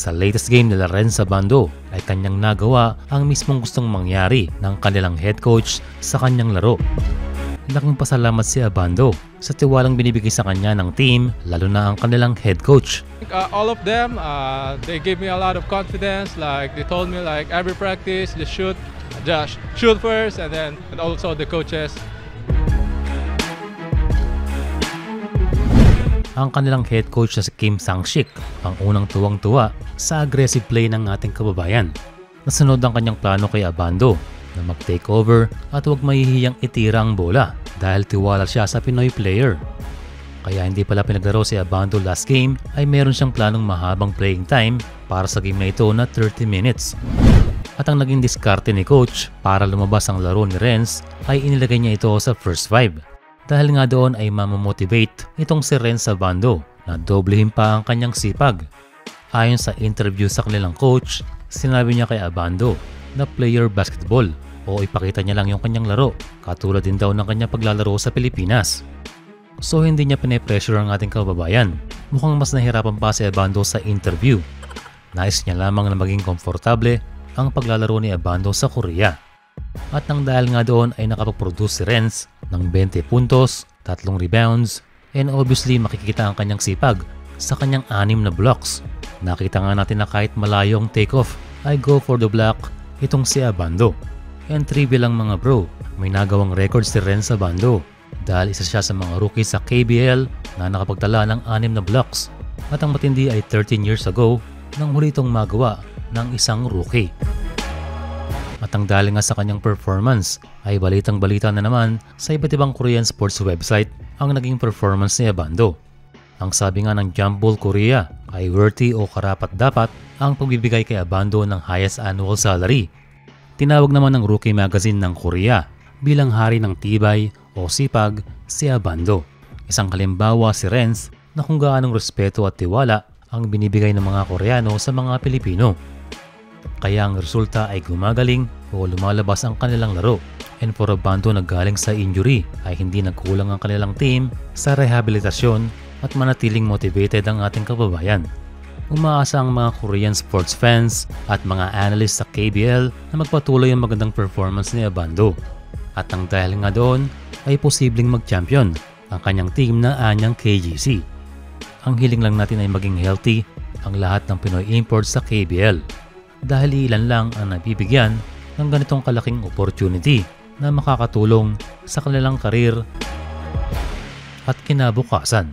Sa latest game nila Renz Abando ay kanyang nagawa ang mismong gustong mangyari ng kanilang head coach sa kanyang laro. Laking pasalamat si Abando sa tiwalang binibigay sa kanya ng team, lalo na ang kanilang head coach. All of them, they gave me a lot of confidence. Like they told me, like every practice, just shoot first, and also the coaches. Ang kanilang head coach na si Kim Sang-shik ang unang tuwang-tuwa sa aggressive play ng ating kababayan. Nasunod ang kanyang plano kay Abando na mag-take over at huwag mahihiyang itira ang bola dahil tiwala siya sa Pinoy player. Kaya hindi pala pinaglaro si Abando last game ay meron siyang planong mahabang playing time para sa game na ito na 30 minutes. At ang naging diskarte ni coach para lumabas ang laro ni Renz ay inilagay niya ito sa first 5. Dahil nga doon ay mamamotivate itong si Renz Abando na doblehin pa ang kanyang sipag. Ayon sa interview sa kanilang coach, sinabi niya kay Abando na player basketball o ipakita niya lang yung kanyang laro, katulad din daw ng kanyang paglalaro sa Pilipinas. So hindi niya pine-pressure ang ating kababayan. Mukhang mas nahirapan pa si Abando sa interview. Nais niya lamang na maging komportable ang paglalaro ni Abando sa Korea. At nang dahil nga doon ay nakapag-produce si Renz ng 20 puntos, 3 rebounds, and obviously makikita ang kanyang sipag sa kanyang 6 na blocks. Nakita nga natin na kahit malayo ang takeoff ay go for the block itong si Abando. And trivia lang mga bro, may nagawang record si Renz Abando dahil isa siya sa mga rookie sa KBL na nakapagtala ng 6 na blocks. At ang matindi ay 13 years ago nang huli itong magawa ng isang rookie. At ang dahil nga sa kanyang performance ay balitang-balita na naman sa iba't ibang Korean sports website ang naging performance ni Abando. Ang sabi nga ng Jump Ball Korea ay worthy o karapat-dapat ang pagbibigay kay Abando ng highest annual salary. Tinawag naman ng Rookie Magazine ng Korea bilang hari ng tibay o sipag si Abando. Isang halimbawa si Renz na kung gaanong respeto at tiwala ang binibigay ng mga Koreano sa mga Pilipino. Kaya ang resulta ay gumagaling o lumalabas ang kanilang laro. And for Abando na galing sa injury ay hindi nagkulang ang kanilang team sa rehabilitasyon at manatiling motivated ang ating kababayan. Umaasa ang mga Korean sports fans at mga analysts sa KBL na magpatuloy ang magandang performance ni Abando. At ang dahil nga doon ay posibleng mag-champion ang kanyang team na anyang KGC. Ang hiling lang natin ay maging healthy ang lahat ng Pinoy imports sa KBL dahil ilan lang ang nabibigyan ng ganitong kalaking opportunity na makakatulong sa kanilang karir at kinabukasan.